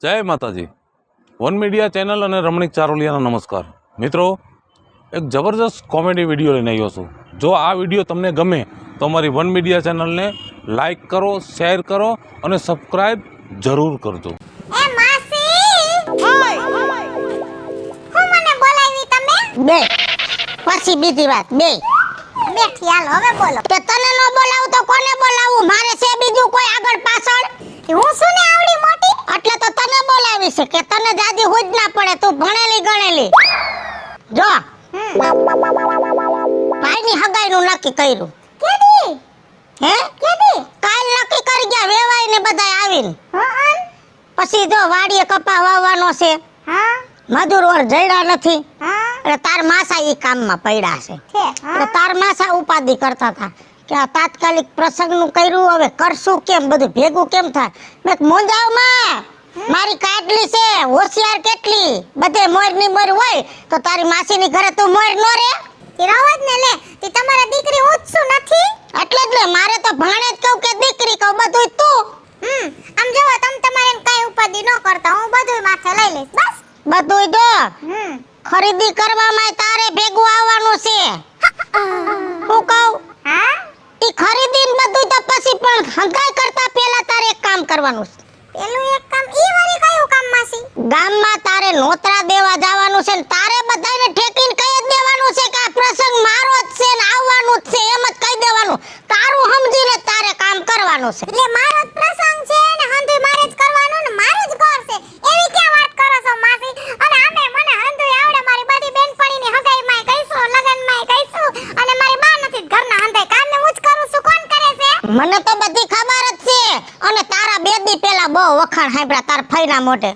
જય માતાજી. One media channel અને રમણીક ચારોલિયાના નમસ્કાર મિત્રો. એક જબરજસ્ત કોમેડી વિડીયો લઈને આવ્યો છું. જો આ વિડીયો તમને ગમે તો અમારી વન મીડિયા ચેનલને લાઈક કરો, શેર કરો અને સબસ્ક્રાઈબ જરૂર કરજો. એ માસી હું મને બોલાવી તમે બે પછી બીજી વાત બે બેઠી હાલ હવે બોલો કે તને ન બોલાવું તો કોને બોલાવું? મારે છે બીજું કોઈ આગળ પાછળ? હું શું ને આવડી મોટી એટલે તો તને બોલાવી છે કે તને જાજી હુજ ના પડે, તું ભણેલી ગણેલી. જો ભાઈની હગાઈનું નક્કી કર્યું. કેદી હે કેદી કાલ નક્કી કરી ગયા વેવાઈ ને બધાય આવીને. હા પછી જો વાડીએ કપા વાવવાનો છે, હા મજૂર ઓર જડ્યા નથી, હા એટલે તાર માસા ઈ કામમાં પડ્યા છે. છે એટલે તાર માસા ઉપાધિ કરતા હતા કે આ તાત્કાલિક પ્રસંગનું કર્યું, હવે કરશું કેમ, બધું ભેગું કેમ થાય? મેં મોંજાવમાં મારી કાટલી છે, હોશિયાર કેટલી, બધે મોરની મોર હોય તો તારી માસીની ઘરે તું મોર નો રે? તે રવાજ ને લે તે તમારા દીકરી ઉછું નથી એટલે જ ને મારે તો ભાણે જ કહું કે દીકરી કહું, બધું તું. આમ જોવો તમે તમારે કઈ ઉપાધિ ન કરતા હું બધુંય માથે લઈ લઈશ બસ બધું જો ખરીદી કરવામાં તારે ભેગું આવવાનું છે. હું કહું હા ઈ ખરીદી ને બધું તો પછી, પણ હંગાઈ કરતા પહેલા તારે એક કામ કરવાનું છે. પેલું એક કામ ઈ વળી કયું કામ માસી ગામમાં તારે નોતરા દેવા જવાનું છે ને તારે બધાને ઠેકીને કહી જ દેવાનું છે કે આ પ્રસંગ મારો જ છે ને આવવાનું જ છે, એમ જ કહી દેવાનું. તારું સમજીને તારે કામ કરવાનું છે. એટલે મારો જ પ્રસંગ છે ને હંધુય મારે જ કરવાનું ને મારું જ ઘર છે એવી ક્યાં વાત કરો છો માસી? અને આમે મને હંધુય આવડે, મારી બધી બેનપણીની હગાઈમાંય કઈશું, લગનમાંય કઈશું, અને મારી બા નથી ઘરના હંધાય કામને હું જ કરું છું, કોણ કરે છે? મને તો બધી ખબર જ છે. અને તારા બે દી પહેલા બહુ વખાણ સાંભળ્યા તાર ફઈના મોઢે.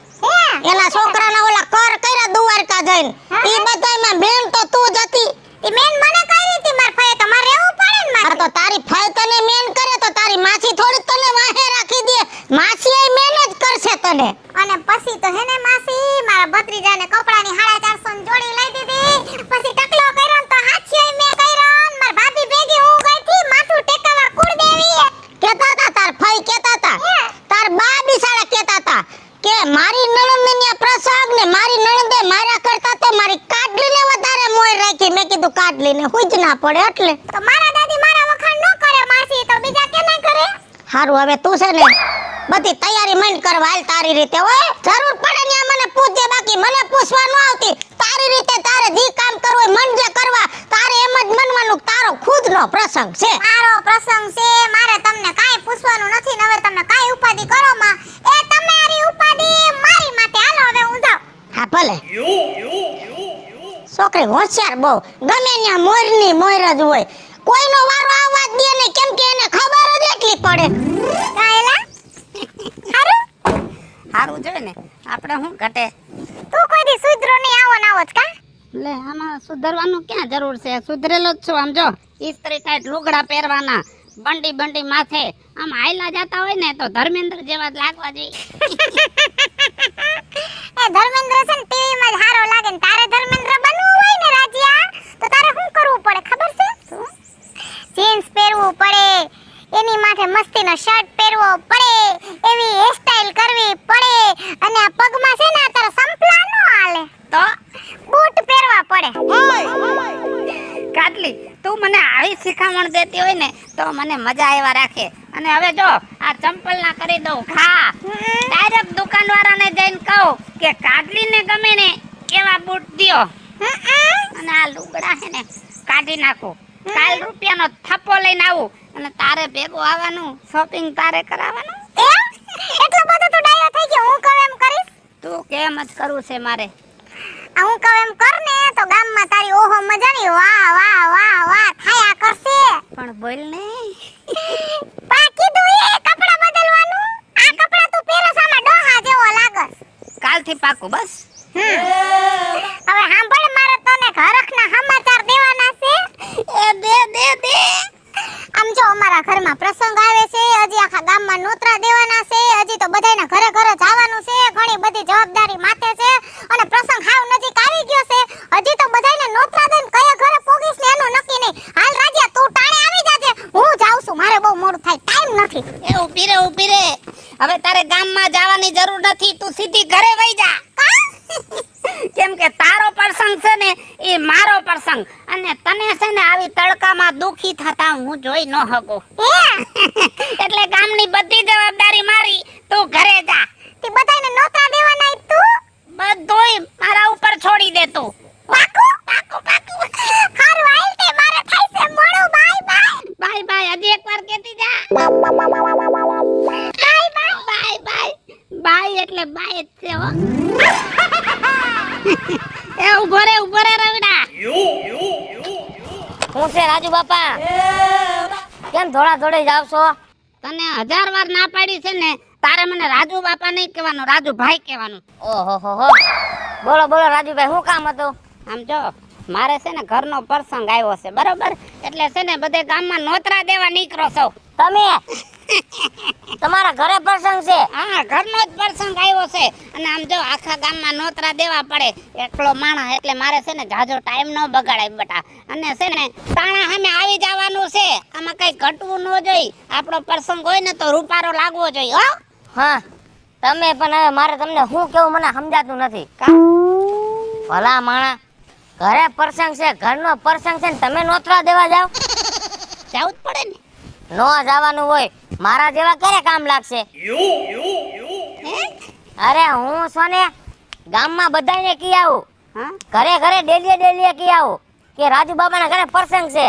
એના છોકરાના ઓલા કર કર્યા દ્વારકા જઈને, ઈ બધાયમાં મેન તો તું જ હતી. ઈ મેન મને કરી હતી માર ફઈએ, તો મારે રહેવું પડે ને અરે માસી. તો તારી ફઈ તને મેન કરે તો તારી માસી થોડી તને વાહે રાખી દે? માસી એ મેન જ કરશે તને. અને પછી તો હેને માસી મારા ભત્રીજાને કપડાની 450 ની જોડી લઈ દીધી, પછી ટકલો કર્યો ને તો હાથીએ મે કર્યો ને માર ભાભી ભેગી હું ગઈ થી માથું ટેકાવા કુળ દેવી કેતા તા તાર ફઈ કેતા તા, તાર બા બિસાડા કેતા તા કે મારી નણંદને પ્રસંગ ને મારી નણંદે મારા કરતા તો મારી કાડલીને વધારે મોય રાખી. મેં કીધું કાડલીને હુજ ના પડે એટલે. તો મારા દાદી મારા વખાણ ન કરે માસી, તો બીજા કેને કરે? હારું હવે તું છે ને બધી તૈયારી માંડ કરવા હાલ તારી રીતે. ઓય જરૂર પડે ને મને પૂછજે, બાકી મને પૂછવા ન આવતી. તારી રીતે તારે જી કામ કરવું હોય મન જે કરવા, તારે એમ જ મનવાનું તારો ખુદનો પ્રસંગ છે. મારો પ્રસંગ છે, મારે તમને કાઈ પૂછવાનું નથી ને હવે તમે કાઈ ઉપાધિ કરો માં. એ તમારી ઉપાધિ મારી માથે, હાલો હવે હું જાઉં. હા ભલે. છોકરી હોશિયાર બહુ, ગમે ત્યાં મોરની મોર જ હોય, કોઈનો વારો આવવા જ દે નહીં, કેમ કે એને ખબર જ એટલી પડે. કાયલા હારું હારું જોઈએ ને આપણે શું ઘટે? તું કોઈ દી સુધરો નહીં, આવો ને આવો જ કા? લે આમાં સુધરવાનું ક્યાં જરૂર છે? સુધરેલો જ છું. આમ જો ઇસ્ત્રી ટાઈટ લુગડા પહેરવાના, બંડી બંડી માથે આમ હાયલા જાતા હોય ને તો ધર્મેન્દ્ર જેવા જ લાગવા જોઈએ. એ ધર્મેન્દ્ર છે ને ટીવી માં હારો લાગે ને તારે ધર્મેન્દ્ર બનવું હોય ને રાજ્યા, તો તારે શું કરવું પડે ખબર છે? જીન્સ પહેરવું પડે, એની માથે મસ્તીનો શર્ટ પહેરવો પડે, એવી હેરસ્ટાઈલ કરવી પડે, અને આ પગમાં છે ને આ તારા સંપલા નો હાલે તો બૂટ પહેરવા પડે. કાટલી તું મને આવી શિખામણ દેતી હોય ને તો મને મજા આવ્યા રાખે. અને હવે જો આ ચંપલ ના કરી દઉં ઘા, ડાયરેક્ટ દુકાનવાળાને જઈને કહું કે કાટલીને ગમે ને એવા બૂટ દ્યો, અને આ લુગડા છે ને કાઢી નાખું. કાલ રૂપિયાનો થપ્પો લઈને આવું અને તારે ભેગું આવવાનું, શોપિંગ તારે કરાવવાનું. એટલો બધો તું ડાયો થઈ ગયો, હું કહું એમ કરીશ? તું કેમ જ કરવું છે મારે? આ હું કહું એમ કર ને તો ગામમાં તારી ઓહો મજાની વાહ વાહ વાહ વાહ થાયા કરશે. પણ બોલ ને. પા કીધું એ કપડા બદલવાનું, આ કપડા તું પહેરસ આમાં ડોહા જેવો લાગસ. કાલથી પાકું બસ. હવે સાંભળ, મારે તને ઘરખના સમાચાર દેવાના છે. એ દે આમ જો અમારા ઘરમાં પ્રસંગ આવે છે, હજી આખા ગામમાં નોતરા દેવાના છે, હજી તો બધાયના ઘરે ઘરે જવાનું છે, ઘણી બધી જવાબદારી માથે છે, અને પ્રસંગ હાવ નજીક આવી ગયો છે. હજી તો બધાયને નોતરા દઈને કયા ઘરે પોગીશ ને એનું નક્કી નહીં. હાલ રાજ્યા તું ટાણે આવી જાજે, હું જાઉં છું, મારે બહુ મોડું થાય, ટાઈમ નથી. એ ઊભી રે હવે તારે ગામમાં જવાની જરૂર નથી, તું સીધી ઘરે વઈ જા. કેમ કે તારો પ્રસંગ છે ને એ મારો પ્રસંગ, અને તને છે ને આવી તડકામાં દુખી થતા હું જોઈ ન શકું. એટલે ગામની બધી જવાબદારી મારી, તું ઘરે જા. તે બધાને નોતરા દેવાના ઈ તું બધુંય મારા ઉપર છોડી દે તું. પાકું હારું આઈલ તે મારે થાય છે મોડું. બાય બાય બાય, હજી એકવાર કહેતી જા. બાય બાય એટલે બાય જ છે હો. એ ઉભો રે રવિડા. હું છે રાજુ બાપા, કેમ થોડા થોડે જાવ છો? તને 1000 વાર ના પાડી છે ને, તારે મને રાજુ બાપા નહીં કહેવાનું, રાજુ ભાઈ કહેવાનું. ઓહો હો, બોલો બોલો રાજુભાઈ, શું કામ હતું? આમ જો, મારે છે ને ઘરનો પ્રસંગ આવ્યો છે, બરોબર? એટલે છે ને બધે ગામમાં નોતરા દેવા નીકળો છો. તમે તમારા ઘરે પ્રસંગ છે? હા, ઘરનો જ પ્રસંગ આવ્યો છે, અને આમ જો આખા ગામમાં નોતરા દેવા પડે, એટલો માણસ, એટલે મારે છે ને જાજો ટાઈમ ન બગાડાય બટા. અને છે ને તાણા સામે આવી જવાનું છે, આમાં કઈ ઘટવું ન જોઈએ. આપણો પ્રસંગ હોય ને તો રૂપારો લાગવો જોઈએ હો. હા, તમે પણ હવે મારે તમને શું કેવું મને સમજાતું નથી. ભલા માણા, ઘરે પ્રસંગ છે, ઘરનો પ્રસંગ છે ને તમે નોતરા દેવા જાવ? જવું જ પડે ને. નો જવાનું હોય, મારા જેવા ક્યારે કામ લાગશે? અરે હું સોને ગામમાં બધાને કી આવું, હા, ઘરે ઘરે ડેલીએ કી આવું કે રાજુ બાબાના ઘરે પ્રસંગ છે.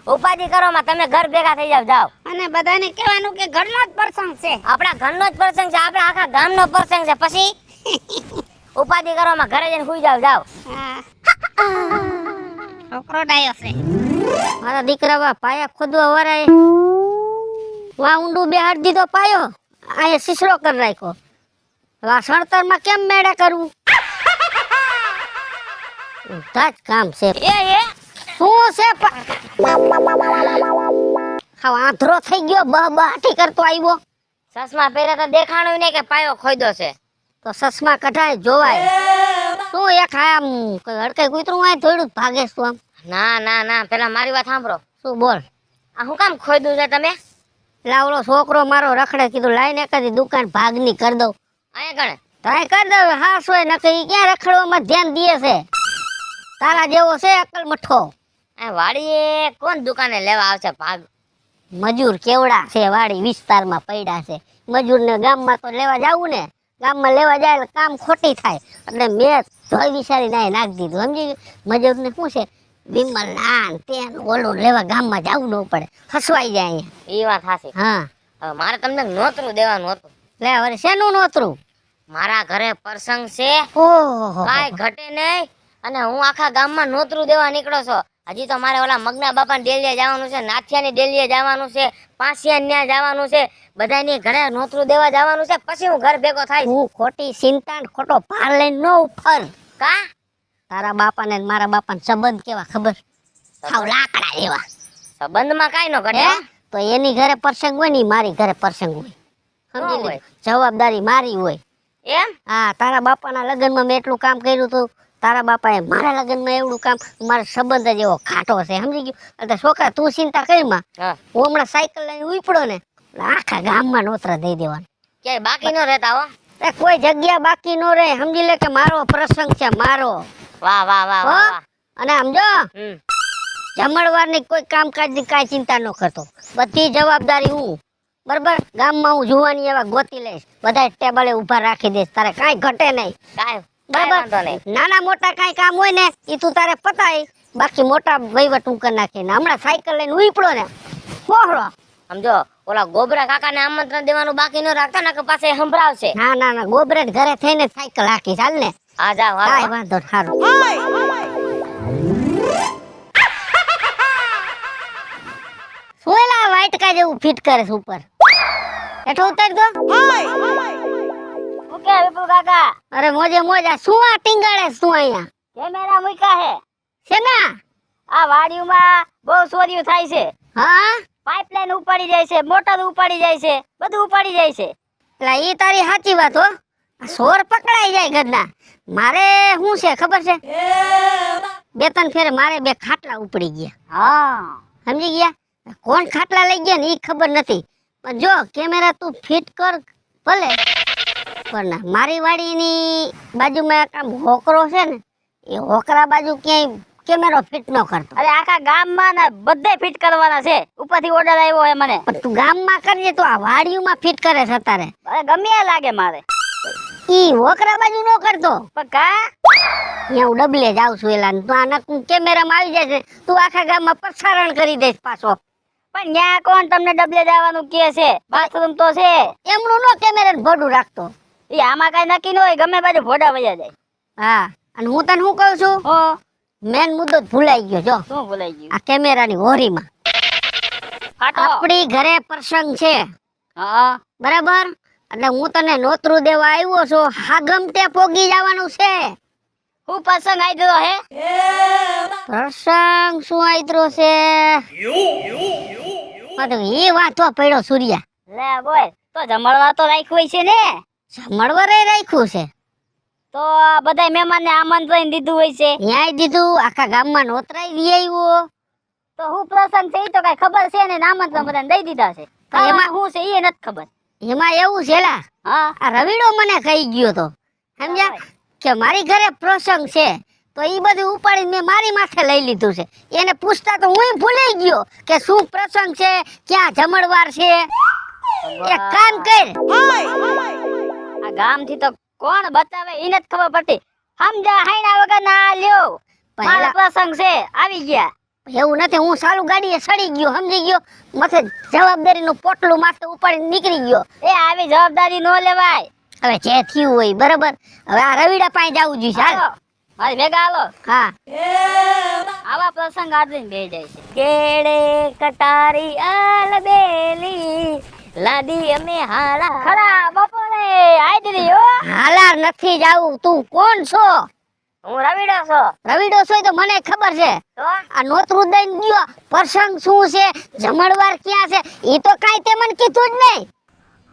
ઉપાધિ કરો માં, તમે ઘર ભેગા થઈ જાવ. અને બધાને કહેવાનું કે ઘરનો જ પ્રસંગ છે. આપણા ઘરનો જ પ્રસંગ છે, આપણા આખા ગામનો પ્રસંગ છે. પછી ઉપાધિ કરો માં, ઘરે જઈને સુઈ જાવ. હા, છોકરો ડાયો છે. મારા દીકરા વા પાયા ખોદવા વરાય, વા ઊંડું બેહાડ દીધો પાયો, આ શીશડો કરી રાખ્યો. વા સણતરમાં કેમ મેળે કરવું? તાજ કામ છે. શું છે? હા, આંધળો થઈ ગયો, બહાટી કરતો આવ્યો. સસમા પહેરે તો દેખાણું નહીં કે પાયો ખોદ્યો છે. તો સસમા કઢાય જોવાય. શું એક આમ હડકે કૂતરું આય થોડું ભાગે શું આમ? ના, પેલા મારી વાત સાંભળો. શું બોલ? આ હું કામ ખોદ્યું છે તમે? લાવડો છોકરો મારો રખડે, કીધું લાઈને કદી દુકાન ભાગની કરી દઉં. અહીંયા ગણે તાય કરી દઉં. હા સોય નકઈ ક્યાં રખડવામાં ધ્યાન દે છે? તારા જેવો છે અકલ મઠો. આ વાડીએ કોણ દુકાને લેવા આવશે ભાગ? મજૂર કેવડા છે વાડી વિસ્તારમાં પડ્યા છે. મજૂરને ગામમાં તો લેવા જાવું ને, ગામમાં લેવા જાય એટલે કામ ખોટી થાય. એટલે મેં જોઈ વિચારીને નાખી દીધું. સમજી? મજૂરને શું છે, વિમલ નાન તેન ઓલું લેવા ગામમાં જવું ન પડે, ફસવાઈ જાય અહીંયા. એ વાત સાચી. હા, હવે મારે તમને નોતરું દેવાનું હતું. લે હવે શેનું નોતરું? મારા ઘરે પ્રસંગ છે, ઓહો કાંઈ ઘટે નહીં, અને હું આખા ગામમાં નોતરું દેવા નીકળો છો. હજી તો મારે ઓલા મગના બાપાને ડેલીએ જવાનું છે, નાથિયાની ડેલીએ જવાનું છે, પાંસિયાને ત્યાં જવાનું છે, બધાની ઘરે નોતરું દેવા જવાનું છે. પછી હું ઘર ભેગો થાય. હું ખોટી ચિંતા ને ખોટો ભાર લઈને ન ઉફર. કા તારા બાપાને ને મારા બાપાને સંબંધ કેવા ખબર? હાવ લાકડા જેવા. સંબંધમાં કાઈ ન ઘટે. તો એની ઘરે પ્રસંગ હોય ને મારી ઘરે પ્રસંગ હોય. સમજી લે, જવાબદારી મારી હોય. એમ? હા, તારા બાપાના લગ્નમાં મેં એટલું કામ કર્યું હતું, તારા બાપાએ મારા લગ્નમાં એવડું કામ. મારો સંબંધ જ એવો ખાટો છે, સમજી ગયો? એટલે છોકરા તું ચિંતા કરી માં, હું હમણાં સાયકલ લઈને ઉપડો ને આખા ગામમાં નોતરા દઈ દેવાનું. ક્યાંય બાકી ન રહેતા હો? કોઈ જગ્યા બાકી ન રહે. સમજી લે કે મારો પ્રસંગ છે, મારો. વાહ વાહ વાહ વાહ. અને સમજો, જમણવારની કોઈ કામકાજની કાંઈ ચિંતા ન કરતો, બધી જવાબદારી હું. બરાબર? ગામમાં હું જુવાની એવા ગોતી લઈશ, બધા ટેબલે ઉભા રાખી દઈશ, તારે કાંઈ ઘટે નહીં. બરાબર? નાના મોટા કાંઈ કામ હોય ને એ તું તારે પતાય, બાકી મોટા વહીવટ હું કરી નાખી. ને હમણાં સાયકલ લઈને ઉપડો ને પોહળો. સમજો, ઓલા ગોબરા કાકાને આમંત્રણ દેવાનું બાકી ન રાખતા ને, કે પાસે સંભળાવશે. ના, ગોબરે ઘરે થઈને સાયકલ રાખી. ચાલ ને. હા જાવ, હા વાંધો સારું. સોયલા વાટકા જેવું ફિટ કરે છે ઉપર. હેઠો ઉતાર દો. ઓકે વિપુલ કાકા. અરે મોજે મોજ. આ શું આ ટીંગાડે શું અહીંયા? કેમેરા મૂક્યા હે. શેના? આ વાડીમાં બહુ ચોરીઓ થાય છે. હા, પાઇપલાઈન ઉપાડી જાય છે, મોટર ઉપાડી જાય છે, બધું ઉપાડી જાય છે. એટલે ઈ તારી સાચી વાત હો. સોર પકડાઈ જાય ઘરના. મારે શું છે ખબર છે? 2-3 ફેરે મારે 2 ખાટલા ઉપડી ગયા. હા, સમજી ગયા? કોણ ખાટલા લઈ ગયા ને ઈ ખબર નથી. પણ જો કેમેરા તું ફિટ કર ભલે, પણ મારી વાડીની બાજુમાં એક આમ હોકરો છે ને, એ હોકરા બાજુ ક્યાંય કેમેરો ફિટ ન કરતો. અરે આખા ગામમાં ને બધે ફિટ કરવાના છે, ઉપરથી ઓર્ડર આવ્યો હે મને. પણ તું ગામમાં કરજે, તું આ વાડીઓમાં ફિટ કરે છે તારે. અરે ગમે એ લાગે મારે. ઈ હોકરા બાજુ ન કરતો. પણ કા અહીંયા હું ડબલે જાઉં છું એલા, તું આના કેમેરામાં આવી જાય છે, તું આખા ગામમાં પ્રસારણ કરી દઈશ પાછો. પણ ન્યા કોણ તમને ડબલે જવાનું કે છે? બાથરૂમ તો છે. એમનું નો કેમેરા ભોડું રાખતો. એ આમાં કઈ નક્કી ન હોય, ગમે બાજુ ભોડા વયા જાય. હા, અને હું તને શું કહું છું, ઓ મેન મુદ્દો જ ભૂલાઈ ગયો. જો શું ભૂલાઈ ગયું? આ કેમેરાની હોરીમાં ફાટો. આપણી ઘરે પ્રસંગ છે, હા બરાબર? એટલે હું તને નોતરું દેવા આવ્યો છું, હાગમટે પોગી જવાનું છે. હું પ્રસંગ આવી દીધો હે? પ્રસંગ શું આયત્રો છે? એ વાતો પડ્યો સૂર્યા. લે બોય, તો જમણવા તો રાખ્યું છે ને? જમણવારે રાખ્યું છે, તો આ બધા મહેમાનને આમંત્રણ દીધું હોય છે. ન્યાય દીધું, આખા ગામમાં નોતરાઈ લઈ આવ્યો. તો હું પ્રસંગ છે ઈ તો કઈ ખબર છે ને? આમંત્રણ બધાને દઈ દીધા છે. એમાં શું છે એ નથી ખબર. એમાં એવું છે લા, હા આ રવિડો મને કહી ગયો તો, સમજ્યા, કે મારી ઘરે પ્રસંગ છે, તો ઈ બધું ઉપાડીને મેં મારી માથે લઈ લીધું છે. એને પૂછતા તો હું ભૂલી ગયો કે શું પ્રસંગ છે, ક્યાં જમણવાર છે. એક કામ કર, આ ગામ થી તો કોણ બતાવે ઈ નથી ખબર પડતી. સમજા હાઈના વગર ના લ્યો. મારો પ્રસંગ છે, આવી ગયા. એવું નથી, હું સાલું ગાડીએ સડી ગયો, સમજી ગયો, માથે જવાબદારીનું પોટલું માથે ઉપાડીને નીકળી ગયો. એ આવી જવાબદારી નો લેવાય. હવે જે થયું હોય બરાબર, હવે આ રવિડા પાસે જવું જોઈએ. હાલો મારી ભેગા હાલો. હા, આવા પ્રસંગ આજે બે જાય છે. કેડે કટારી આલબેલી લાદી અમે હાલા ખરા બપોરે આઈ દીધી હો. હાલાર નથી જાવું. તું કોણ છો? હું રવિડો છો. રવિડો છો તો મને ખબર છે. તો આ નોતરું દઈને ગયો, પ્રસંગ શું છે, જમણવાર ક્યાં છે, એ તો કાંઈ તે મને કીધું જ નહીં.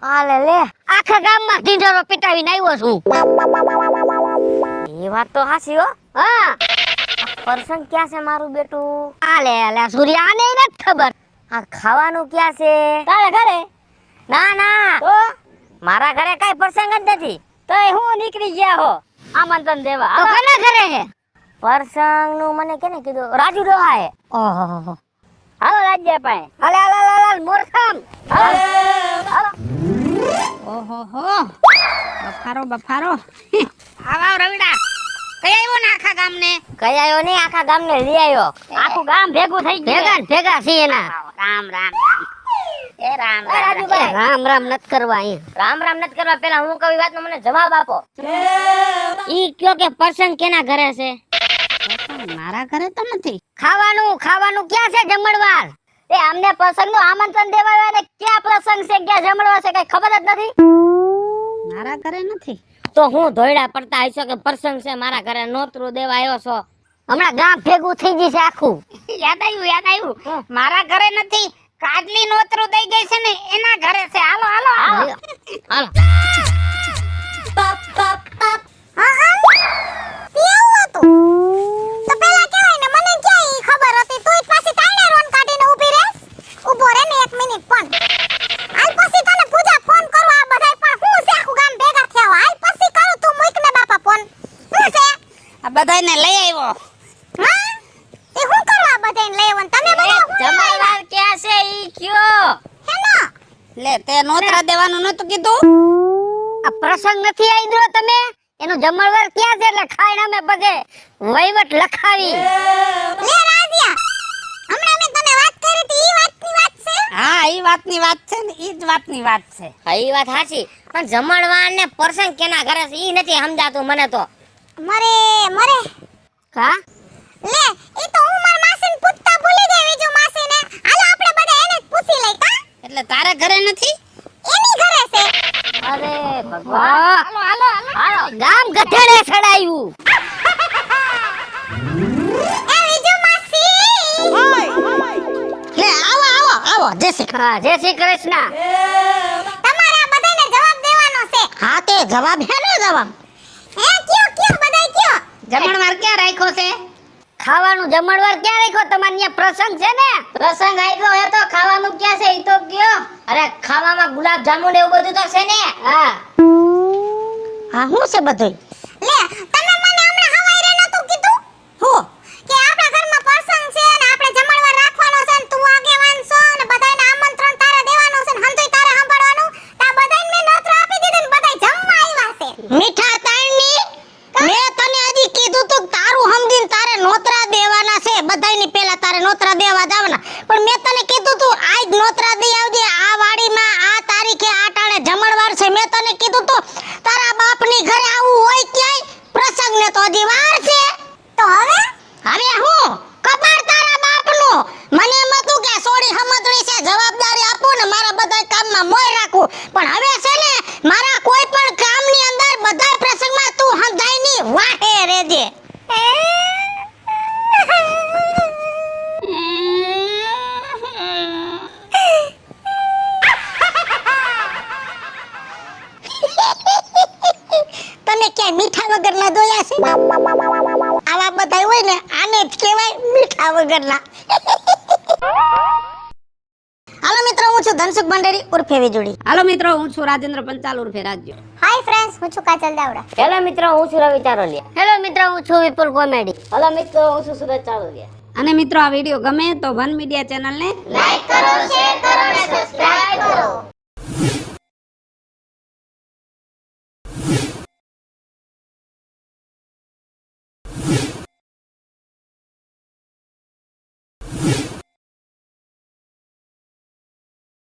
હાલે લે, આખા ગામમાં ઢીંઢરો પીટાવીને આવ્યો છું. એ વાત તો હાચી હો. હા, પ્રસંગ ક્યાં છે મારું બેટું? આલે આલે સૂર્ય, આને નથી ખબર. આ ખાવાનું ક્યાં છે? તારા ઘરે? ના ના, તો મારા ઘરે કઈ પ્રસંગ જ નથી. તો હું નીકળી ગયા હો આમંત્રણ દેવા. તો કોના ઘરે છે? પ્રસંગ નું મને કેને કીધું? રાજુ ડોહા હે. ઓહો, હાલો રાજ્ય પાસે. હાલે હાલે હાલે હાલે, મોરખામ. હાલો. ઓહો બફારો બફારો આવ રવિડા કઈ આવ્યો ને આખા ગામને? કઈ આવ્યો નહીં, આખા ગામને લઈ આવ્યો. આખું ગામ ભેગું થઈ ગયું. ભેગા ને ભેગા છીએ એના. રામ રામ એ રામ એ રાજુભાઈ, રામ રામ નથી કરવા અહીંયા. રામ રામ નથી કરવા. પેલા હું કઈ વાતનો મને જવાબ આપો. ઈ કયો કે પ્રસંગ કેના ઘરે છે? મારા ઘરે તો નથી. ખાવાનું ક્યાં છે જમણવાર? એ અમને પ્રસંગ નું આમંત્રણ દેવા આવ્યા ને ક્યાં પ્રસંગ છે, ક્યાં જમણવા છે, કઈ ખબર જ નથી. મારા ઘરે નથી. તો હું ધોયડા પડતા હશો કે પ્રસંગ છે મારા ઘરે, નોતરું દેવા આવ્યો છો. હમણાં ગામ ભેગું થઈ ગઈ છે આખું. યાદ આવ્યું મારા ઘરે નથી. કાજલી નોતરું દઈ ગઈ છે ને એના ઘરે છે. હાલો હાલો હાલો હાલો. તો પેલા કેવાય ને, મને ક્યાં ઈ ખબર હતી? તું પાછી તાણે રોન કાઢીને ઊભી રહે. ઊભો રહે ને 1 મિનિટ પણ. હાલ પછી તને પૂજા ફોન કરો. આ બધાય પણ હું છે આખું ગામ ભેગા થયા. હાલ પછી કરું, તું મૂક ને બાપા ફોન. હું છે આ બધાયને લઈ આવ્યો. હા? તે હું કરવા આ બધાને લઈ આવ્યો ને તમે બધા હું જમણવાર ક્યાં છે ઈ કયો? હેનો? લે તે નોતરા દેવાનું નતું કીધું? આ પ્રસંગ નથી આઈદ્રો તમે? એનું જમણવાર ક્યાં છે? એટલે ખાઈને અમે બધે વહીવટ લખાવી. લે રાજ્યા, હમણાં મેં તને વાત કરી હતી, ઈ વાતની વાત છે? હા ઈ વાતની વાત છે ને, ઈ જ વાતની વાત છે. હા ઈ વાત સાચી, પણ જમણવાર ને પ્રસંગ કેના ઘરે છે ઈ નથી સમજાતું મને તો. મરે કા? લે, ઈ તો હું માર માસીને પૂછતા ભૂલી ગઈ. બીજું માસીને હાલો આપણે બધા એને જ પૂછી લઈ. કા એટલે તારા ઘરે નથી? એની ઘરે છે. અરે ભગવાન. વાહ, હાલો હાલો હાલો ગામ ગધેડે ચડાયું. એ બીજું માસી, લે આવો આવો આવો જય શ્રી હા, જય શ્રી કૃષ્ણ. તમારે આ બધાને જવાબ દેવાનો છે. હા તે જવાબ હે ને જવાબ. હે કયો બધાય કયો? જમણવાર ક્યાં રાખ્યો છે? ખાવાનું જમણવાર ક્યાં રાખ્યો? તમારે ત્યાં પ્રસંગ છે ને? પ્રસંગ આયલો હે તો ખાવાનું ક્યાં છે ઈ તો કયો? અરે ખાવા ગુલાબ જાંબુ ને એવું બધું તો છે ને? હા. હા શું છે બધું? લે તમે મને હમણાં હવાઈ રે નતું કીધું હું કે આપણા ઘરમાં પ્રસંગ છે ને આપણે જમણવાર રાખવાનો છે ને તું આગેવાન છો ને બધાયને આમંત્રણ તારે દેવાનું છે ને હંધુય તારે સંભાળવાનું તા બધાયને મેં નોતરું આપી દીધું ને બધાય જમવા આવ્યા છે મીઠા તાણની મેં તને હજી કીધું તું કે તારું સમજીને તારે નોતરા દેવાના છે બધાયની પહેલા તારે નોતરા દેવા જવાના પણ મેં તને કીધું તું આજ નોતરા દઈ આવજે આ વાડીમાં આ તારીખે આ ટાણે જમણવાર છે મેં તને કીધું તું તારા બાપની ઘરે આવું હોય ક્યાંય પ્રસંગને તો હજી વાર છે તો હવે હું કપાળ તારા બાપનું મને એમ હતું કે સોડી સમજણી છે જવાબદારી આપું ને મારા બધા કામમાં મોય રાખું પણ હવે છે ને મારા કોઈ પણ કામની અંદર બધા પ્રસંગમાં તું સમજાયની વાહે રહેજે તને ક્યાંય મીઠા વગરના જોયા છે આવા બધા હોય ને આને જ કહેવાય મીઠા વગરના હાલો મિત્રો હું છું ધનસુખ ભંડેરી ઉર્ફે વીજળી હાલો મિત્રો, હું છું રાજેન્દ્ર પંચાલ ઉર્ફે રાજ્ય. હાય ફ્રેન્ડ્સ હું છું કાજલ દાવડા હેલો મિત્રો, હું છું રવિ ચારોલિયા. હેલો મિત્રો, હું છું વિપુલ કોમેડી. હેલો મિત્રો, હું છું સુરજ ચારોલિયા. અને મિત્રો આ વિડીયો ગમે તો વન મીડિયા ચેનલને લાઈક કરો શેર કરો અને સબસ્ક્રાઇબ કરો